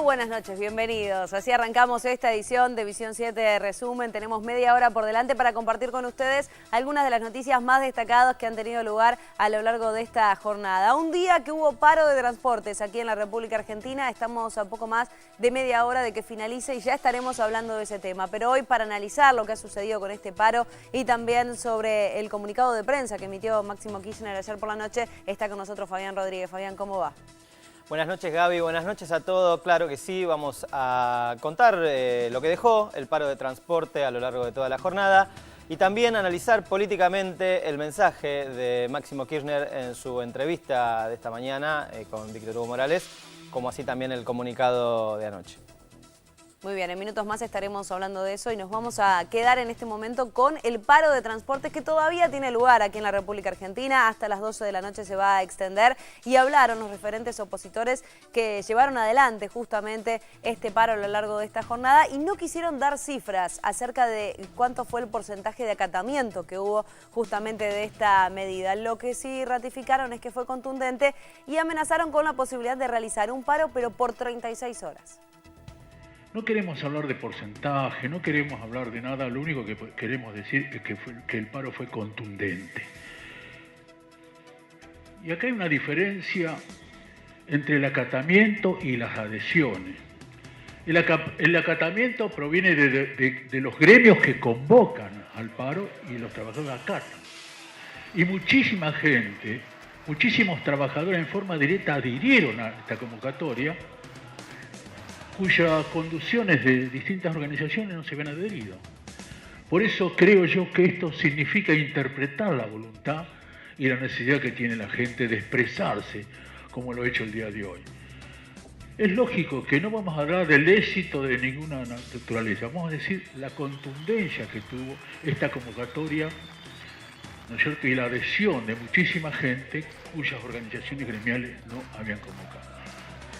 buenas noches, bienvenidos. Así arrancamos esta edición de Visión 7 de Resumen. Tenemos media hora por delante para compartir con ustedes algunas de las noticias más destacadas que han tenido lugar a lo largo de esta jornada. Un día que hubo paro de transportes aquí en la República Argentina. Estamos a poco más de media hora de que finalice y ya estaremos hablando de ese tema. Pero hoy, para analizar lo que ha sucedido con este paro y también sobre el comunicado de prensa que emitió Máximo Kirchner ayer por la noche, está con nosotros Fabián Rodríguez. Fabián, ¿cómo va? Buenas noches, Gaby, buenas noches a todos. Claro que sí, vamos a contar lo que dejó el paro de transporte a lo largo de toda la jornada y también analizar políticamente el mensaje de Máximo Kirchner en su entrevista de esta mañana con Víctor Hugo Morales, como así también el comunicado de anoche. Muy bien, en minutos más estaremos hablando de eso y nos vamos a quedar en este momento con el paro de transportes que todavía tiene lugar aquí en la República Argentina. Hasta las 12 de la noche se va a extender y hablaron los referentes opositores que llevaron adelante justamente este paro a lo largo de esta jornada y no quisieron dar cifras acerca de cuánto fue el porcentaje de acatamiento que hubo justamente de esta medida. Lo que sí ratificaron es que fue contundente y amenazaron con la posibilidad de realizar un paro, pero por 36 horas. No queremos hablar de porcentaje, no queremos hablar de nada, lo único que queremos decir es que el paro fue contundente. Y acá hay una diferencia entre el acatamiento y las adhesiones. El acatamiento proviene de los gremios que convocan al paro y los trabajadores acatan. Y muchísima gente, muchísimos trabajadores en forma directa adhirieron a esta convocatoria, cuyas conducciones de distintas organizaciones no se habían adherido. Por eso creo yo que esto significa interpretar la voluntad y la necesidad que tiene la gente de expresarse, como lo ha hecho el día de hoy. Es lógico que no vamos a hablar del éxito de ninguna naturaleza, vamos a decir la contundencia que tuvo esta convocatoria, ¿no es cierto?, y la adhesión de muchísima gente cuyas organizaciones gremiales no habían convocado.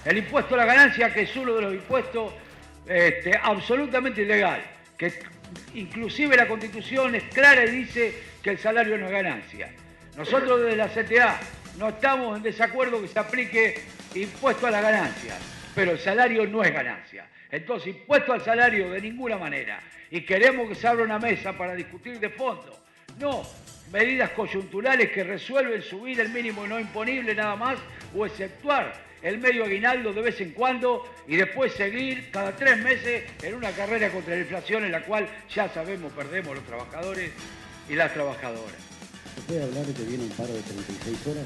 El impuesto a la ganancia, que es uno de los impuestos absolutamente ilegal, que inclusive la Constitución es clara y dice que el salario no es ganancia. Nosotros desde la CTA no estamos en desacuerdo que se aplique impuesto a la ganancia, pero el salario no es ganancia. Entonces, impuesto al salario de ninguna manera. Y queremos que se abra una mesa para discutir de fondo. No medidas coyunturales que resuelven subir el mínimo no imponible nada más o exceptuar el medio aguinaldo de vez en cuando y después seguir cada 3 meses en una carrera contra la inflación en la cual ya sabemos perdemos los trabajadores y las trabajadoras. ¿Se puede hablar de que viene un paro de 36 horas?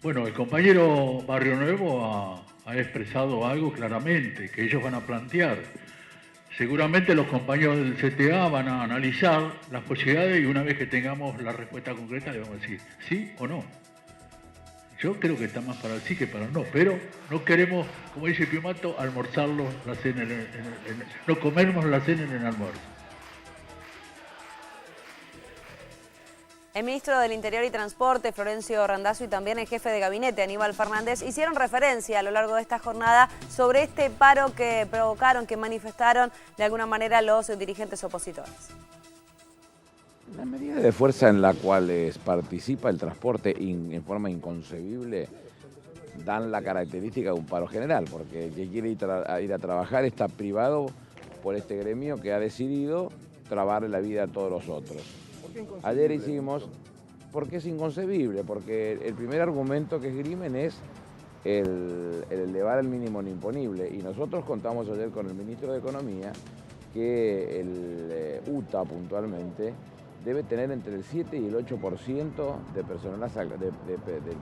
Bueno, el compañero Barrio Nuevo ha expresado algo claramente, que ellos van a plantear. Seguramente los compañeros del CTA van a analizar las posibilidades y una vez que tengamos la respuesta concreta le vamos a decir sí o no. Yo creo que está más para el sí que para el no, pero no queremos, como dice Piumato, almorzarlos la cena no comernos la cena en el almuerzo. El ministro del Interior y Transporte, Florencio Randazzo, y también el jefe de gabinete, Aníbal Fernández, hicieron referencia a lo largo de esta jornada sobre este paro que provocaron, que manifestaron de alguna manera los dirigentes opositores. La medida de fuerza en la cual participa el transporte en forma inconcebible dan la característica de un paro general, porque el que quiere ir a trabajar está privado por este gremio que ha decidido trabarle la vida a todos los otros. Ayer hicimos, porque es inconcebible, porque el primer argumento que esgrimen es el elevar el mínimo no imponible, y nosotros contamos ayer con el ministro de Economía que el UTA puntualmente debe tener entre el 7 y el 8% del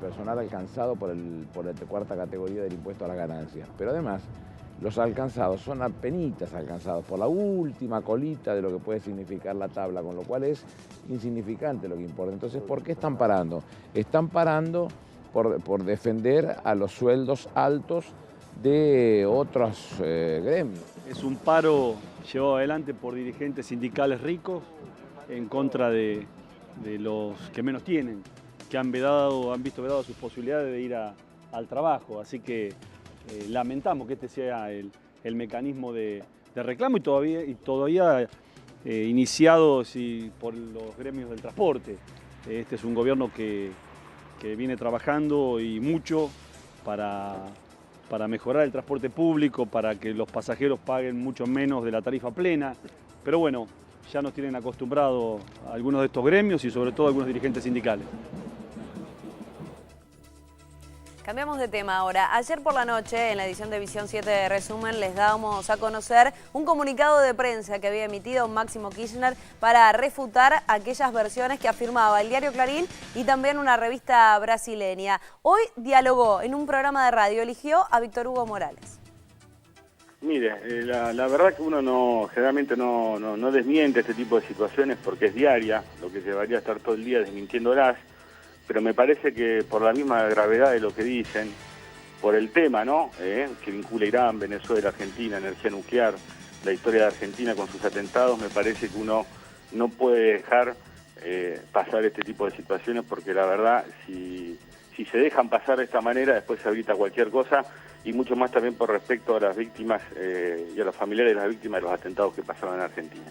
personal alcanzado por la cuarta categoría del impuesto a la ganancia. Pero además, los alcanzados son apenitas alcanzados por la última colita de lo que puede significar la tabla, con lo cual es insignificante lo que importa. Entonces, ¿por qué están parando? Están parando por defender a los sueldos altos de otros gremios. Es un paro llevado adelante por dirigentes sindicales ricos en contra de los que menos tienen, que han visto vedadas sus posibilidades de ir al trabajo. Así que lamentamos que este sea el mecanismo de reclamo y todavía iniciado por los gremios del transporte. Este es un gobierno que viene trabajando y mucho para para mejorar el transporte público, para que los pasajeros paguen mucho menos de la tarifa plena. Pero bueno, ya nos tienen acostumbrados a algunos de estos gremios y sobre todo a algunos dirigentes sindicales. Cambiamos de tema ahora. Ayer por la noche, en la edición de Visión 7 de Resumen, les dábamos a conocer un comunicado de prensa que había emitido Máximo Kirchner para refutar aquellas versiones que afirmaba el diario Clarín y también una revista brasileña. Hoy dialogó en un programa de radio, eligió a Víctor Hugo Morales. Mire, la verdad que uno generalmente no desmiente este tipo de situaciones porque es diaria, lo que llevaría a estar todo el día desmintiéndolas. Pero me parece que por la misma gravedad de lo que dicen, por el tema, ¿no? Que vincula Irán, Venezuela, Argentina, energía nuclear, la historia de Argentina con sus atentados, me parece que uno no puede dejar pasar este tipo de situaciones porque la verdad, si se dejan pasar de esta manera, después se habilita cualquier cosa y mucho más también por respecto a las víctimas y a los familiares de las víctimas de los atentados que pasaron en Argentina.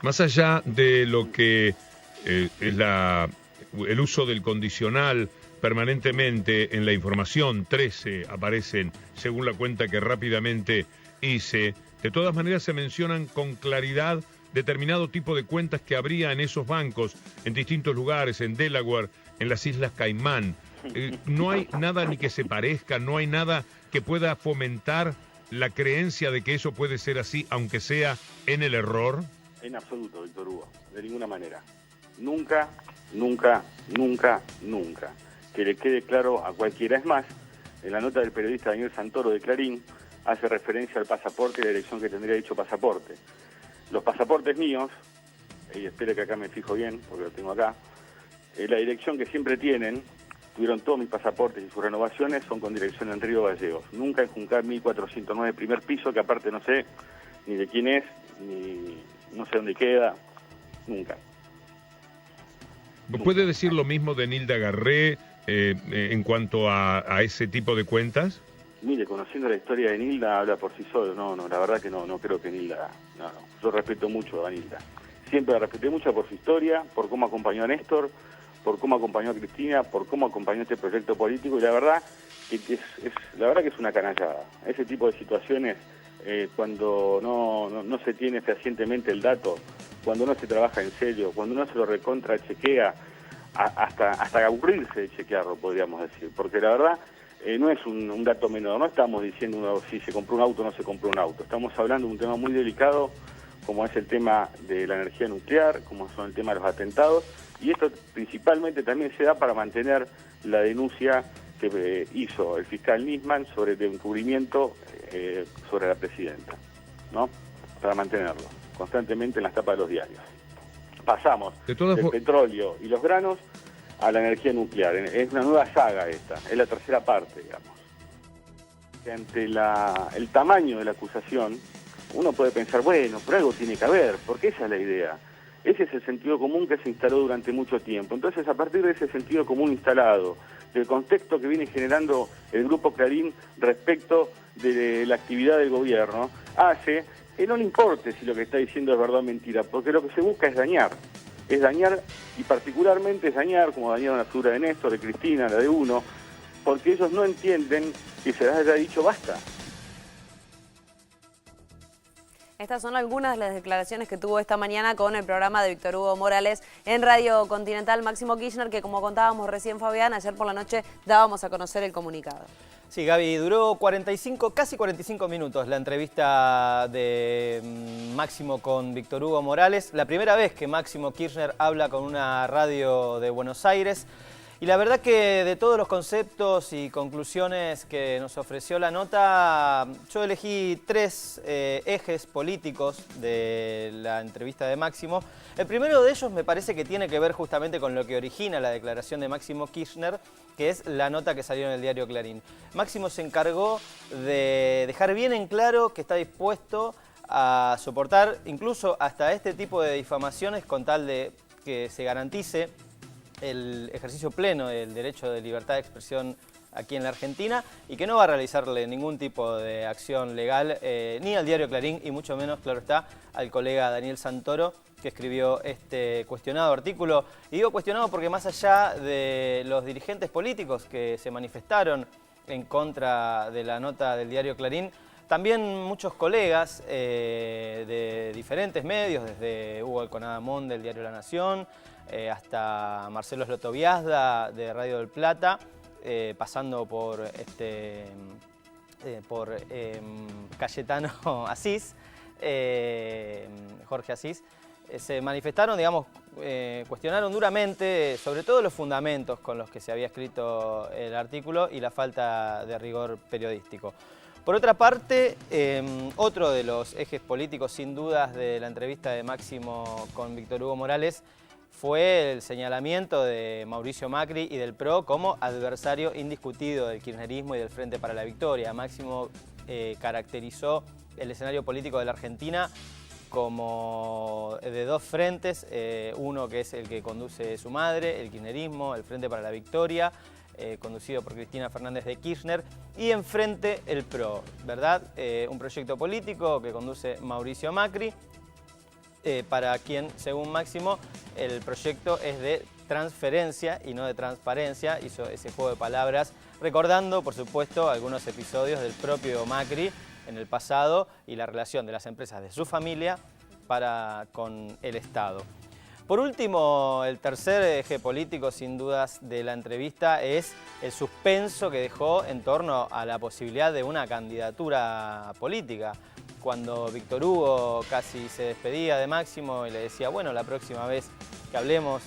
Más allá de lo que es el uso del condicional permanentemente en la información, 13 aparecen según la cuenta que rápidamente hice. De todas maneras se mencionan con claridad determinado tipo de cuentas que habría en esos bancos, en distintos lugares, en Delaware, en las Islas Caimán. No hay nada ni que se parezca, no hay nada que pueda fomentar la creencia de que eso puede ser así, aunque sea en el error. En absoluto, Víctor Hugo, de ninguna manera. Nunca, nunca, nunca, nunca. Que le quede claro a cualquiera. Es más, en la nota del periodista Daniel Santoro de Clarín hace referencia al pasaporte y la dirección que tendría dicho pasaporte. Los pasaportes míos, y espere que acá me fijo bien, porque lo tengo acá, la dirección que siempre tuvieron todos mis pasaportes y sus renovaciones, son con dirección en Río Gallegos. Nunca en Juncal 1409, primer piso, que aparte no sé ni de quién es, ni no sé dónde queda, nunca. ¿Puede decir lo mismo de Nilda Garré en cuanto a ese tipo de cuentas? Mire, conociendo la historia de Nilda, habla por sí solo. No, la verdad que no creo que Nilda... No. Yo respeto mucho a Nilda. Siempre la respeté mucho por su historia, por cómo acompañó a Néstor, por cómo acompañó a Cristina, por cómo acompañó este proyecto político, y la verdad que es una canallada. Ese tipo de situaciones, cuando no se tiene fehacientemente el dato, cuando no se trabaja en serio, cuando no se lo recontra chequea, hasta aburrirse de chequearlo, podríamos decir, porque la verdad no es un dato menor, no estamos diciendo si se compró un auto o no se compró un auto, estamos hablando de un tema muy delicado, como es el tema de la energía nuclear, como son el tema de los atentados, y esto principalmente también se da para mantener la denuncia que hizo el fiscal Nisman sobre el encubrimiento sobre la presidenta, ¿no? Para mantenerlo constantemente en las tapas de los diarios. Pasamos del petróleo y los granos a la energía nuclear. Es una nueva saga esta, es la tercera parte, digamos. Ante el tamaño de la acusación, uno puede pensar, bueno, pero algo tiene que haber, porque esa es la idea. Ese es el sentido común que se instaló durante mucho tiempo. Entonces, a partir de ese sentido común instalado, del contexto que viene generando el Grupo Clarín respecto de la actividad del gobierno, hace que no le importe si lo que está diciendo es verdad o mentira, porque lo que se busca es dañar y particularmente es dañar, como dañaron la figura de Néstor, de Cristina, la de uno, porque ellos no entienden que se les haya dicho basta. Estas son algunas de las declaraciones que tuvo esta mañana con el programa de Víctor Hugo Morales en Radio Continental. Máximo Kirchner, que como contábamos recién, Fabián, ayer por la noche dábamos a conocer el comunicado. Sí, Gaby, duró casi 45 minutos la entrevista de Máximo con Víctor Hugo Morales. La primera vez que Máximo Kirchner habla con una radio de Buenos Aires. Y la verdad que de todos los conceptos y conclusiones que nos ofreció la nota, yo elegí 3 ejes políticos de la entrevista de Máximo. El primero de ellos me parece que tiene que ver justamente con lo que origina la declaración de Máximo Kirchner, que es la nota que salió en el diario Clarín. Máximo se encargó de dejar bien en claro que está dispuesto a soportar incluso hasta este tipo de difamaciones con tal de que se garantice el ejercicio pleno del derecho de libertad de expresión aquí en la Argentina y que no va a realizarle ningún tipo de acción legal ni al diario Clarín y mucho menos, claro está, al colega Daniel Santoro, que escribió este cuestionado artículo. Y digo cuestionado porque más allá de los dirigentes políticos que se manifestaron en contra de la nota del diario Clarín. También muchos colegas de diferentes medios, desde Hugo Alconadamón del diario La Nación, hasta Marcelo Slotoviazda de Radio del Plata, pasando por Cayetano Asís, Jorge Asís, se manifestaron, digamos, cuestionaron duramente sobre todo los fundamentos con los que se había escrito el artículo y la falta de rigor periodístico. Por otra parte, otro de los ejes políticos sin dudas de la entrevista de Máximo con Víctor Hugo Morales fue el señalamiento de Mauricio Macri y del PRO como adversario indiscutido del kirchnerismo y del Frente para la Victoria. Máximo caracterizó el escenario político de la Argentina como de dos frentes, uno que es el que conduce su madre, el kirchnerismo, el Frente para la Victoria, conducido por Cristina Fernández de Kirchner, y enfrente el PRO, ¿verdad? Un proyecto político que conduce Mauricio Macri, para quien, según Máximo, el proyecto es de transferencia y no de transparencia. Hizo ese juego de palabras, recordando, por supuesto, algunos episodios del propio Macri en el pasado y la relación de las empresas de su familia con el Estado. Por último, el tercer eje político, sin dudas, de la entrevista es el suspenso que dejó en torno a la posibilidad de una candidatura política. Cuando Víctor Hugo casi se despedía de Máximo y le decía, bueno, la próxima vez que hablemos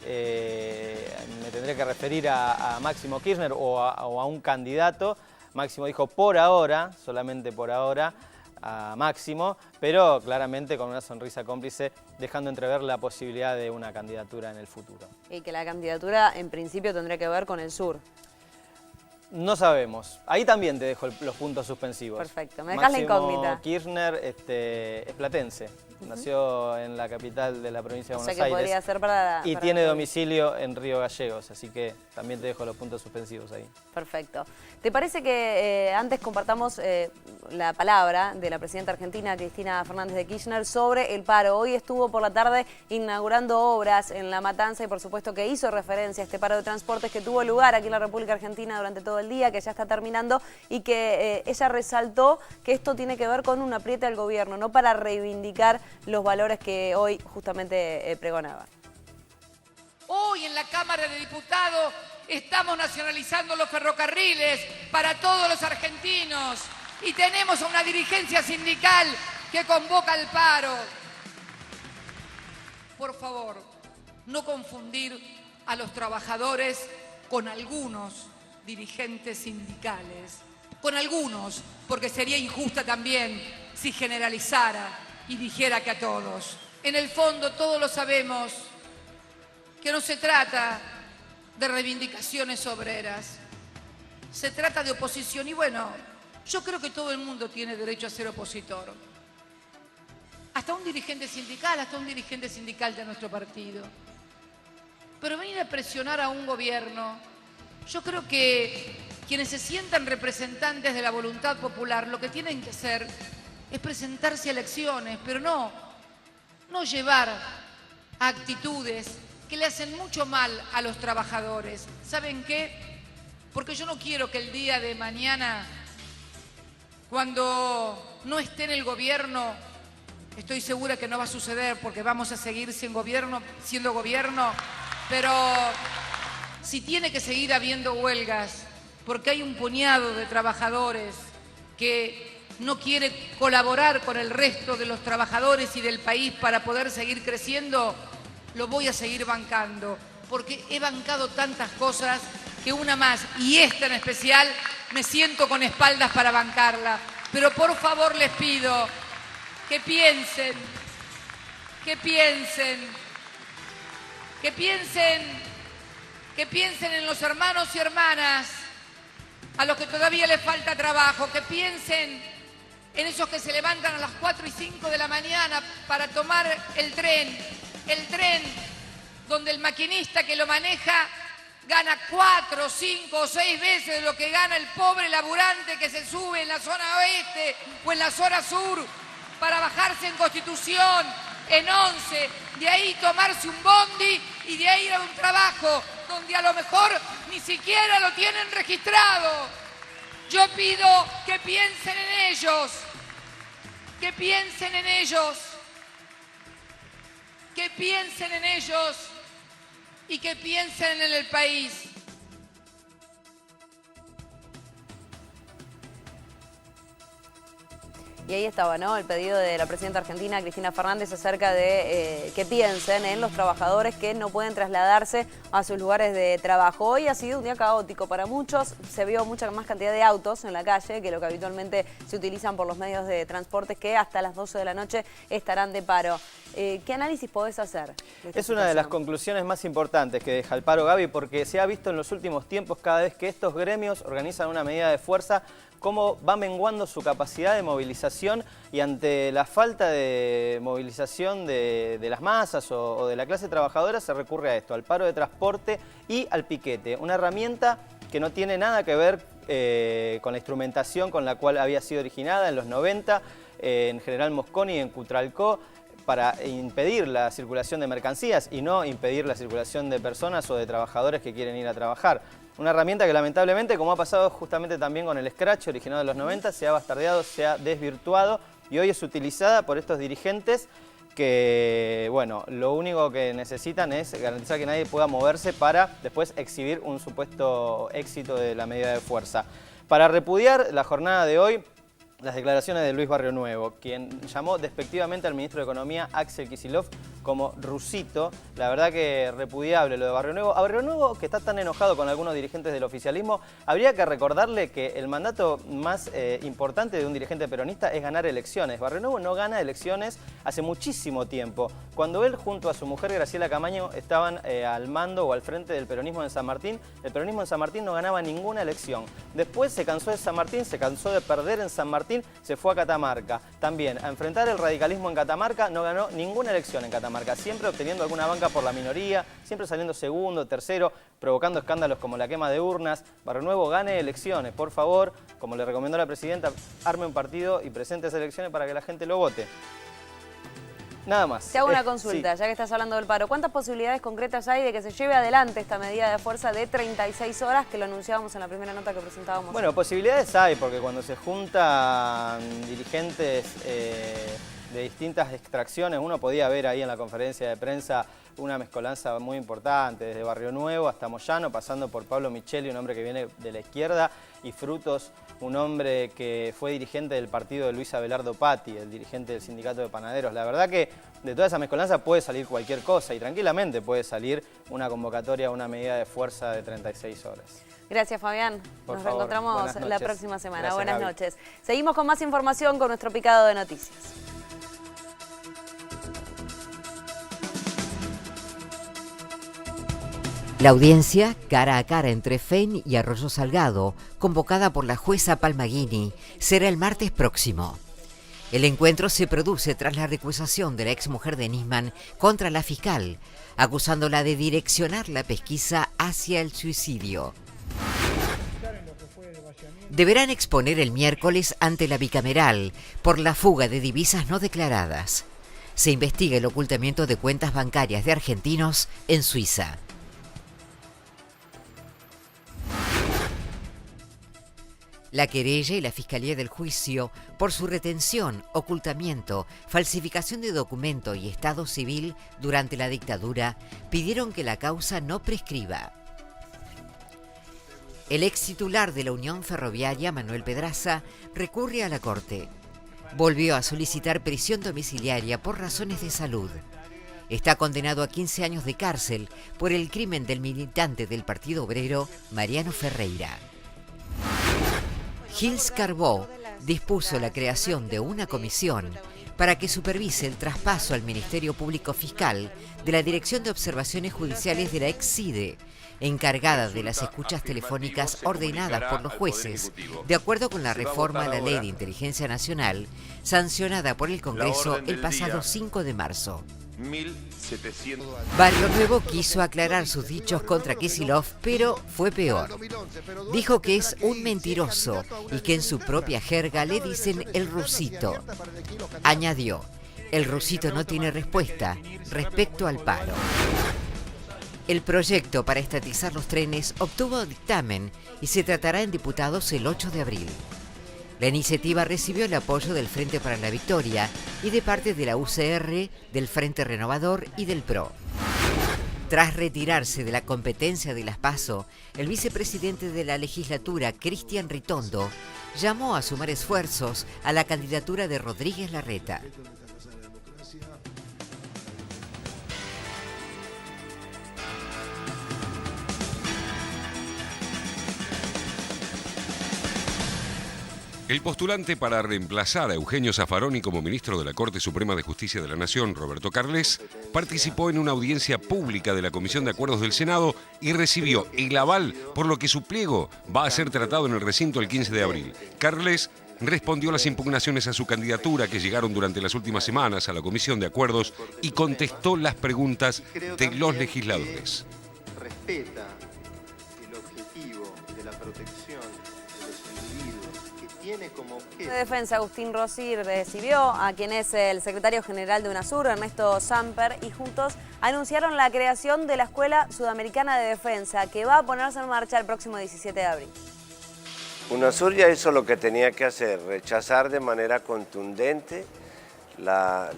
me tendré que referir a Máximo Kirchner o a un candidato, Máximo dijo por ahora, solamente por ahora, a Máximo, pero claramente con una sonrisa cómplice, dejando entrever la posibilidad de una candidatura en el futuro. Y que la candidatura en principio tendría que ver con el sur. No sabemos. Ahí también te dejo los puntos suspensivos. Perfecto, me dejas la incógnita. Máximo Kirchner es platense. Nació en la capital de la provincia de Buenos Aires. Podría ser para tiene domicilio en Río Gallegos, así que también te dejo los puntos suspensivos ahí. Perfecto. ¿Te parece que antes compartamos la palabra de la presidenta argentina, Cristina Fernández de Kirchner, sobre el paro? Hoy estuvo por la tarde inaugurando obras en La Matanza y por supuesto que hizo referencia a este paro de transportes que tuvo lugar aquí en la República Argentina durante todo el día, que ya está terminando, y que ella resaltó que esto tiene que ver con un apriete al gobierno, no para reivindicar los valores que hoy justamente pregonaba. Hoy en la Cámara de Diputados estamos nacionalizando los ferrocarriles para todos los argentinos y tenemos a una dirigencia sindical que convoca al paro. Por favor, no confundir a los trabajadores con algunos dirigentes sindicales, con algunos, porque sería injusta también si generalizara y dijera que a todos. En el fondo todos lo sabemos, que no se trata de reivindicaciones obreras, se trata de oposición. Y bueno, yo creo que todo el mundo tiene derecho a ser opositor. Hasta un dirigente sindical de nuestro partido. Pero venir a presionar a un gobierno, yo creo que quienes se sientan representantes de la voluntad popular, lo que tienen que hacer es presentarse a elecciones, pero no llevar a actitudes que le hacen mucho mal a los trabajadores. ¿Saben qué? Porque yo no quiero que el día de mañana, cuando no esté en el gobierno, estoy segura que no va a suceder porque vamos a seguir siendo gobierno, pero si tiene que seguir habiendo huelgas, porque hay un puñado de trabajadores que no quiere colaborar con el resto de los trabajadores y del país para poder seguir creciendo, lo voy a seguir bancando, porque he bancado tantas cosas que una más, y esta en especial, me siento con espaldas para bancarla. Pero por favor les pido que piensen en los hermanos y hermanas a los que todavía les falta trabajo, que piensen en esos que se levantan a las 4 y 5 de la mañana para tomar el tren donde el maquinista que lo maneja gana 4, 5 o 6 veces lo que gana el pobre laburante que se sube en la zona oeste o en la zona sur para bajarse en Constitución, en 11, de ahí tomarse un bondi y de ahí ir a un trabajo donde a lo mejor ni siquiera lo tienen registrado. Yo pido que piensen en ellos, que piensen en ellos, que piensen en ellos y que piensen en el país. Y ahí estaba, ¿no?, el pedido de la presidenta argentina, Cristina Fernández, acerca de que piensen en los trabajadores que no pueden trasladarse a sus lugares de trabajo. Hoy ha sido un día caótico para muchos, se vio mucha más cantidad de autos en la calle que lo que habitualmente se utilizan por los medios de transporte, que hasta las 12 de la noche estarán de paro. ¿Qué análisis podés hacer? Es una de las conclusiones más importantes que deja el paro, Gaby, porque se ha visto en los últimos tiempos, cada vez que estos gremios organizan una medida de fuerza, cómo va menguando su capacidad de movilización, y ante la falta de movilización de las masas o de la clase trabajadora se recurre a esto, al paro de transporte y al piquete, una herramienta que no tiene nada que ver con la instrumentación con la cual había sido originada en los 90, en General Mosconi y en Cutralcó, para impedir la circulación de mercancías y no impedir la circulación de personas o de trabajadores que quieren ir a trabajar. Una herramienta que lamentablemente, como ha pasado justamente también con el scratch originado en los 90, se ha bastardeado, se ha desvirtuado y hoy es utilizada por estos dirigentes que, bueno, lo único que necesitan es garantizar que nadie pueda moverse para después exhibir un supuesto éxito de la medida de fuerza. Para repudiar la jornada de hoy, las declaraciones de Luis Barrionuevo, quien llamó despectivamente al ministro de Economía, Axel Kicillof, como rusito. La verdad que repudiable lo de Barrionuevo. A Barrionuevo, que está tan enojado con algunos dirigentes del oficialismo, habría que recordarle que el mandato más importante de un dirigente peronista es ganar elecciones. Barrionuevo no gana elecciones hace muchísimo tiempo. Cuando él junto a su mujer Graciela Camaño estaban al mando o al frente del peronismo en San Martín, el peronismo en San Martín no ganaba ninguna elección. Después se cansó de San Martín, se cansó de perder en San Martín, se fue a Catamarca. También a enfrentar el radicalismo en Catamarca, no ganó ninguna elección en Catamarca, siempre obteniendo alguna banca por la minoría, siempre saliendo segundo, tercero, provocando escándalos como la quema de urnas. Barrionuevo, gane elecciones, por favor, como le recomendó la presidenta, arme un partido y presente esas elecciones para que la gente lo vote. Nada más. Te hago una consulta, sí. Ya que estás hablando del paro. ¿Cuántas posibilidades concretas hay de que se lleve adelante esta medida de fuerza de 36 horas que lo anunciábamos en la primera nota que presentábamos? Bueno, posibilidades hay, porque cuando se juntan dirigentes de distintas extracciones, uno podía ver ahí en la conferencia de prensa una mezcolanza muy importante, desde Barrionuevo hasta Moyano, pasando por Pablo Micheli, un hombre que viene de la izquierda, y Frutos, un hombre que fue dirigente del partido de Luis Abelardo Patti, el dirigente del sindicato de panaderos. La verdad que de toda esa mezcolanza puede salir cualquier cosa y tranquilamente puede salir una convocatoria, una medida de fuerza de 36 horas. Gracias, Fabián. Por Nos favor, reencontramos la próxima semana. Gracias, buenas Gaby. noches. Seguimos con más información con nuestro picado de noticias. La audiencia, cara a cara entre FEN y Arroyo Salgado, convocada por la jueza Palmaguini, será el martes próximo. El encuentro se produce tras la recusación de la exmujer de Nisman contra la fiscal, acusándola de direccionar la pesquisa hacia el suicidio. Deberán exponer el miércoles ante la bicameral por la fuga de divisas no declaradas. Se investiga el ocultamiento de cuentas bancarias de argentinos en Suiza. La querella y la Fiscalía del Juicio por su retención, ocultamiento, falsificación de documento y estado civil durante la dictadura pidieron que la causa no prescriba. El ex titular de la Unión Ferroviaria, Manuel Pedraza, recurre a la Corte. Volvió a solicitar prisión domiciliaria por razones de salud. Está condenado a 15 años de cárcel por el crimen del militante del Partido Obrero, Mariano Ferreira. Gilles Carbó dispuso la creación de una comisión para que supervise el traspaso al Ministerio Público Fiscal de la Dirección de Observaciones Judiciales de la ex-CIDE, encargada de las escuchas telefónicas ordenadas por los jueces, de acuerdo con la reforma a la Ley de Inteligencia Nacional, sancionada por el Congreso el pasado 5 de marzo. 1700. Barrionuevo quiso aclarar sus dichos contra Kicillof, pero fue peor. Dijo que es un mentiroso y que en su propia jerga le dicen el rusito. Añadió, el rusito no tiene respuesta respecto al paro. El proyecto para estatizar los trenes obtuvo dictamen y se tratará en diputados el 8 de abril. La iniciativa recibió el apoyo del Frente para la Victoria y de parte de la UCR, del Frente Renovador y del PRO. Tras retirarse de la competencia de las PASO, el vicepresidente de la legislatura, Cristian Ritondo, llamó a sumar esfuerzos a la candidatura de Rodríguez Larreta. El postulante para reemplazar a Eugenio Zaffaroni como ministro de la Corte Suprema de Justicia de la Nación, Roberto Carles, participó en una audiencia pública de la Comisión de Acuerdos del Senado y recibió el aval, por lo que su pliego va a ser tratado en el recinto el 15 de abril. Carles respondió las impugnaciones a su candidatura que llegaron durante las últimas semanas a la Comisión de Acuerdos y contestó las preguntas de los legisladores. Respeta el objetivo de la protección de los individuos que tiene como objetivo. De Defensa, Agustín Rossi, recibió a quien es el secretario general de UNASUR, Ernesto Samper, y juntos anunciaron la creación de la Escuela Sudamericana de Defensa, que va a ponerse en marcha el próximo 17 de abril. UNASUR ya hizo lo que tenía que hacer, rechazar de manera contundente la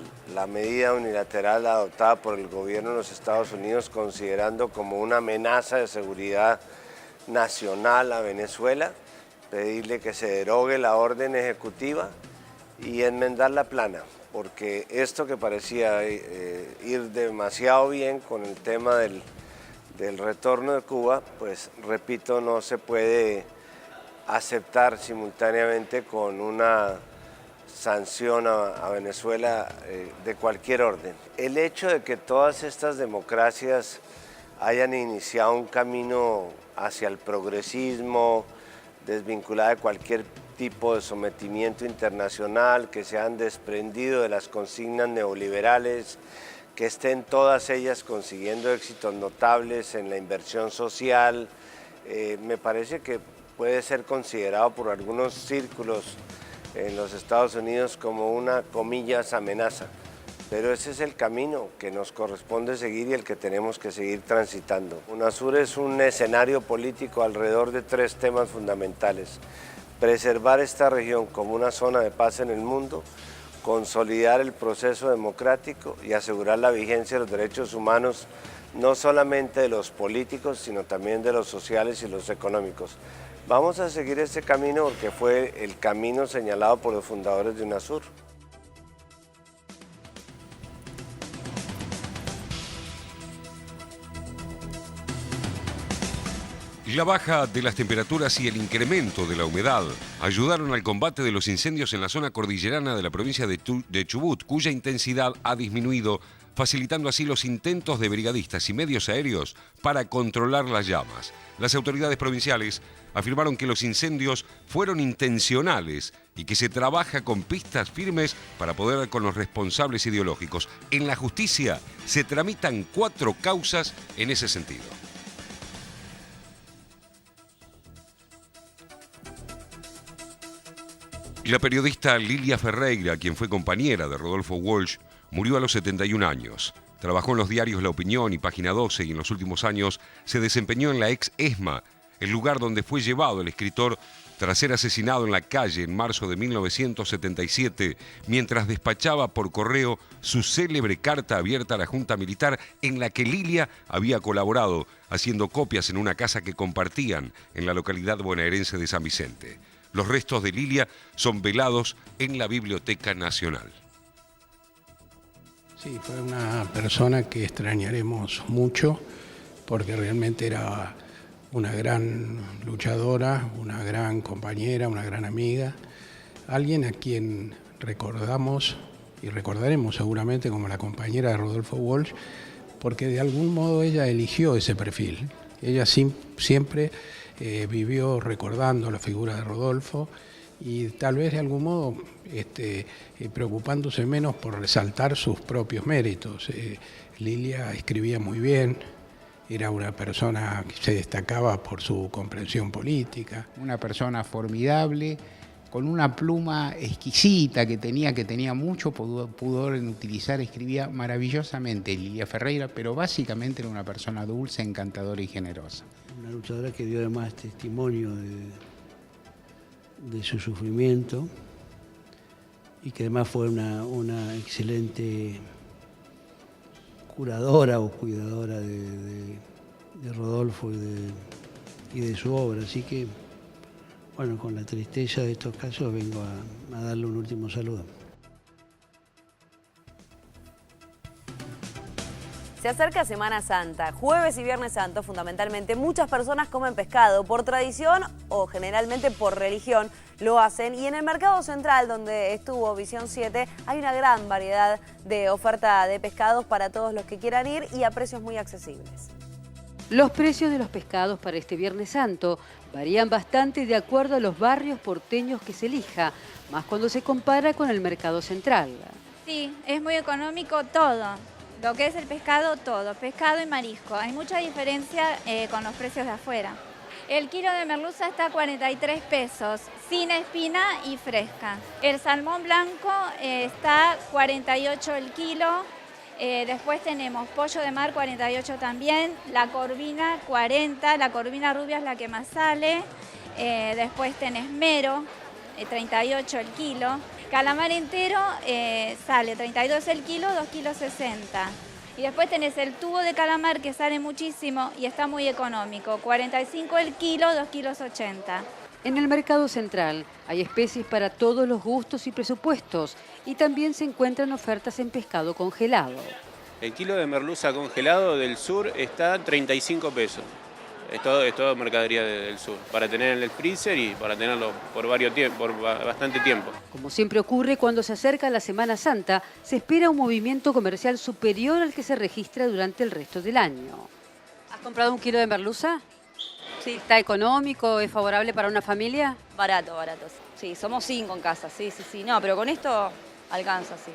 medida unilateral adoptada por el gobierno de los Estados Unidos, considerando como una amenaza de seguridad nacional a Venezuela, pedirle que se derogue la orden ejecutiva y enmendar la plana, porque esto que parecía ir demasiado bien con el tema del retorno de Cuba, pues repito, no se puede aceptar simultáneamente con una sanción a Venezuela de cualquier orden. El hecho de que todas estas democracias hayan iniciado un camino hacia el progresismo, desvinculada de cualquier tipo de sometimiento internacional, que se han desprendido de las consignas neoliberales, que estén todas ellas consiguiendo éxitos notables en la inversión social, me parece que puede ser considerado por algunos círculos en los Estados Unidos como una, comillas, amenaza. Pero ese es el camino que nos corresponde seguir y el que tenemos que seguir transitando. UNASUR es un escenario político alrededor de tres temas fundamentales: preservar esta región como una zona de paz en el mundo, consolidar el proceso democrático y asegurar la vigencia de los derechos humanos, no solamente de los políticos, sino también de los sociales y los económicos. Vamos a seguir este camino porque fue el camino señalado por los fundadores de UNASUR. La baja de las temperaturas y el incremento de la humedad ayudaron al combate de los incendios en la zona cordillerana de la provincia de Chubut, cuya intensidad ha disminuido, facilitando así los intentos de brigadistas y medios aéreos para controlar las llamas. Las autoridades provinciales afirmaron que los incendios fueron intencionales y que se trabaja con pistas firmes para poder dar con los responsables ideológicos. En la justicia se tramitan 4 causas en ese sentido. La periodista Lilia Ferreira, quien fue compañera de Rodolfo Walsh, murió a los 71 años. Trabajó en los diarios La Opinión y Página 12 y en los últimos años se desempeñó en la ex ESMA, el lugar donde fue llevado el escritor tras ser asesinado en la calle en marzo de 1977, mientras despachaba por correo su célebre carta abierta a la Junta Militar en la que Lilia había colaborado, haciendo copias en una casa que compartían en la localidad bonaerense de San Vicente. Los restos de Lilia son velados en la Biblioteca Nacional. Sí, fue una persona que extrañaremos mucho porque realmente era una gran luchadora, una gran compañera, una gran amiga, alguien a quien recordamos y recordaremos seguramente como la compañera de Rodolfo Walsh, porque de algún modo ella eligió ese perfil. Ella siempre vivió recordando la figura de Rodolfo y tal vez de algún modo preocupándose menos por resaltar sus propios méritos. Lilia escribía muy bien, era una persona que se destacaba por su comprensión política. Una persona formidable con una pluma exquisita que tenía mucho pudor en utilizar, escribía maravillosamente Lilia Ferreira, pero básicamente era una persona dulce, encantadora y generosa. Una luchadora que dio además testimonio de su sufrimiento y que además fue una excelente curadora o cuidadora de Rodolfo y de su obra. Así que, bueno, con la tristeza de estos casos vengo a darle un último saludo. Se acerca Semana Santa, jueves y viernes santo fundamentalmente. Muchas personas comen pescado por tradición o generalmente por religión lo hacen. Y en el Mercado Central, donde estuvo Visión 7, hay una gran variedad de oferta de pescados para todos los que quieran ir y a precios muy accesibles. Los precios de los pescados para este Viernes Santo varían bastante de acuerdo a los barrios porteños que se elija, más cuando se compara con el Mercado Central. Sí, es muy económico todo. Lo que es el pescado, todo, pescado y marisco. Hay mucha diferencia con los precios de afuera. El kilo de merluza está a 43 pesos, sin espina y fresca. El salmón blanco está a 48 el kilo. Después tenemos pollo de mar, 48 también. La corvina, 40. La corvina rubia es la que más sale. Después tenés mero, 38 el kilo. Calamar entero sale 32 el kilo, 2,60 kilos. Y después tenés el tubo de calamar que sale muchísimo y está muy económico, 45 el kilo, 2,80 kilos. En el Mercado Central hay especies para todos los gustos y presupuestos y también se encuentran ofertas en pescado congelado. El kilo de merluza congelado del sur está a 35 pesos. Es todo mercadería del sur, para tener en el freezer y para tenerlo por bastante tiempo. Como siempre ocurre cuando se acerca la Semana Santa, se espera un movimiento comercial superior al que se registra durante el resto del año. ¿Has comprado un kilo de merluza? Sí. ¿Está económico? ¿Es favorable para una familia? Barato. Sí, somos 5 en casa, sí. No, pero con esto alcanza, sí.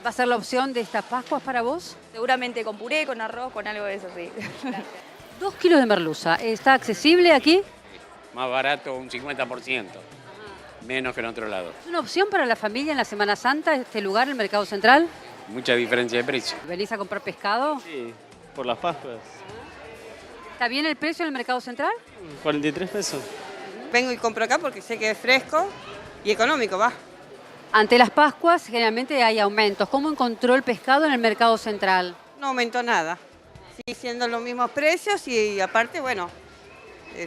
¿Va a ser la opción de estas Pascuas para vos? Seguramente con puré, con arroz, con algo de eso, sí. 2 kilos de merluza, ¿está accesible aquí? Más barato, un 50%, menos que en otro lado. ¿Es una opción para la familia en la Semana Santa, este lugar, el Mercado Central? Mucha diferencia de precio. ¿Venís a comprar pescado? Sí, por las Pascuas. ¿Está bien el precio en el Mercado Central? 43 pesos. Vengo y compro acá porque sé que es fresco y económico, va. Ante las Pascuas generalmente hay aumentos. ¿Cómo encontró el pescado en el Mercado Central? No aumentó nada. Sigue siendo los mismos precios y aparte, bueno,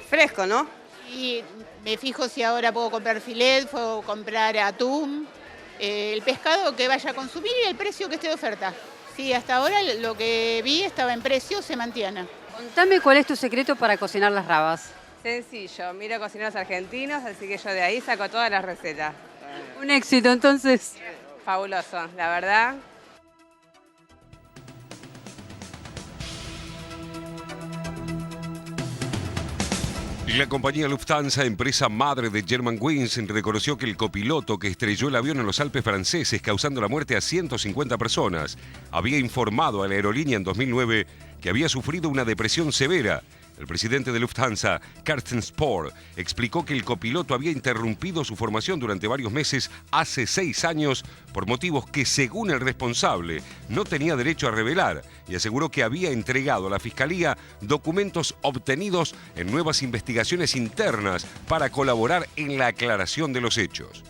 fresco, ¿no? Y me fijo si ahora puedo comprar filet, puedo comprar atún, el pescado que vaya a consumir y el precio que esté de oferta. Sí, hasta ahora lo que vi estaba en precio, se mantiene. Contame cuál es tu secreto para cocinar las rabas. Sencillo, miro cocineros argentinos, así que yo de ahí saco todas las recetas. Un éxito, entonces. Fabuloso, la verdad. La compañía Lufthansa, empresa madre de Germanwings, reconoció que el copiloto que estrelló el avión en los Alpes franceses, causando la muerte a 150 personas, había informado a la aerolínea en 2009 que había sufrido una depresión severa. El presidente de Lufthansa, Carsten Spohr, explicó que el copiloto había interrumpido su formación durante varios meses hace 6 años por motivos que, según el responsable, no tenía derecho a revelar y aseguró que había entregado a la Fiscalía documentos obtenidos en nuevas investigaciones internas para colaborar en la aclaración de los hechos.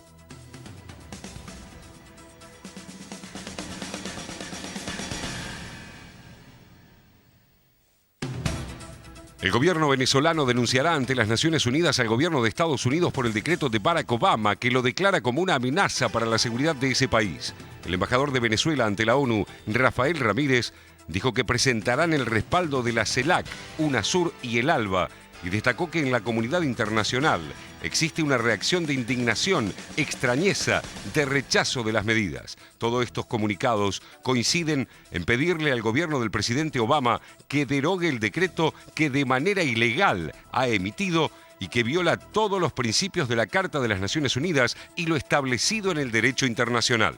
El gobierno venezolano denunciará ante las Naciones Unidas al gobierno de Estados Unidos por el decreto de Barack Obama que lo declara como una amenaza para la seguridad de ese país. El embajador de Venezuela ante la ONU, Rafael Ramírez, dijo que presentarán el respaldo de la CELAC, UNASUR y el ALBA y destacó que en la comunidad internacional existe una reacción de indignación, extrañeza, de rechazo de las medidas. Todos estos comunicados coinciden en pedirle al gobierno del presidente Obama que derogue el decreto que de manera ilegal ha emitido y que viola todos los principios de la Carta de las Naciones Unidas y lo establecido en el derecho internacional.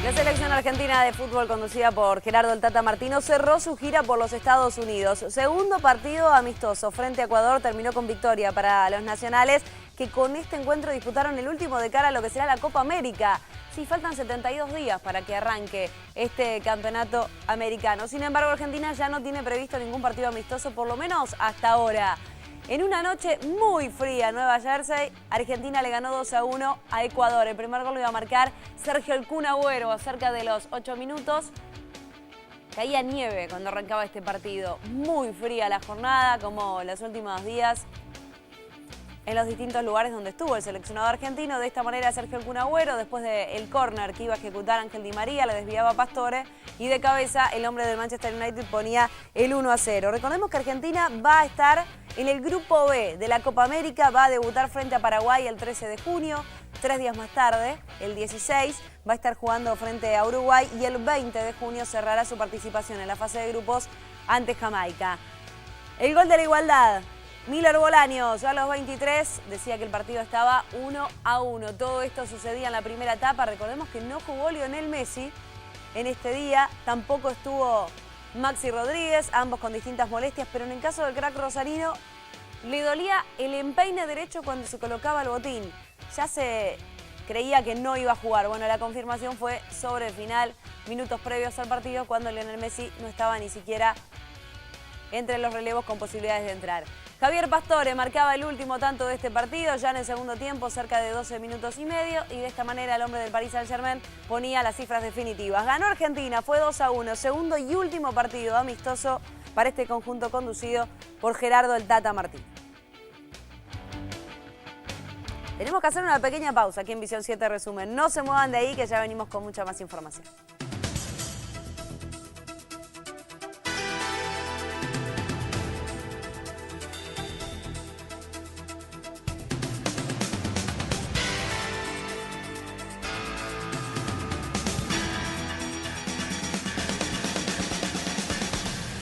La selección argentina Argentina de fútbol, conducida por Gerardo el Tata Martino, cerró su gira por los Estados Unidos. Segundo partido amistoso frente a Ecuador, terminó con victoria para los nacionales, que con este encuentro disputaron el último de cara a lo que será la Copa América. Sí, faltan 72 días para que arranque este campeonato americano. Sin embargo, Argentina ya no tiene previsto ningún partido amistoso, por lo menos hasta ahora. En una noche muy fría en Nueva Jersey, Argentina le ganó 2-1 a Ecuador. El primer gol lo iba a marcar Sergio El Kun Agüero a cerca de los 8 minutos. Caía nieve cuando arrancaba este partido. Muy fría la jornada, como los últimos días en los distintos lugares donde estuvo el seleccionado argentino. De esta manera, Sergio El Kun Agüero, después del córner que iba a ejecutar Ángel Di María, le desviaba a Pastore y de cabeza el hombre del Manchester United ponía el 1-0. Recordemos que Argentina va a estar en el grupo B de la Copa América, va a debutar frente a Paraguay el 13 de junio. 3 días más tarde, el 16, va a estar jugando frente a Uruguay y el 20 de junio cerrará su participación en la fase de grupos ante Jamaica. El gol de la igualdad. Miller Bolaños, a los 23, decía que el partido estaba 1-1. Todo esto sucedía en la primera etapa. Recordemos que no jugó Lionel Messi en este día, tampoco estuvo Maxi Rodríguez, ambos con distintas molestias, pero en el caso del crack rosarino le dolía el empeine derecho cuando se colocaba el botín. Ya se creía que no iba a jugar. Bueno, la confirmación fue sobre el final, minutos previos al partido, cuando Lionel Messi no estaba ni siquiera entre los relevos con posibilidades de entrar. Javier Pastore marcaba el último tanto de este partido, ya en el segundo tiempo, cerca de 12 minutos y medio, y de esta manera el hombre del Paris Saint-Germain ponía las cifras definitivas. Ganó Argentina, fue 2-1, segundo y último partido amistoso para este conjunto conducido por Gerardo el Tata Martino. Tenemos que hacer una pequeña pausa aquí en Visión 7 Resumen. No se muevan de ahí, que ya venimos con mucha más información.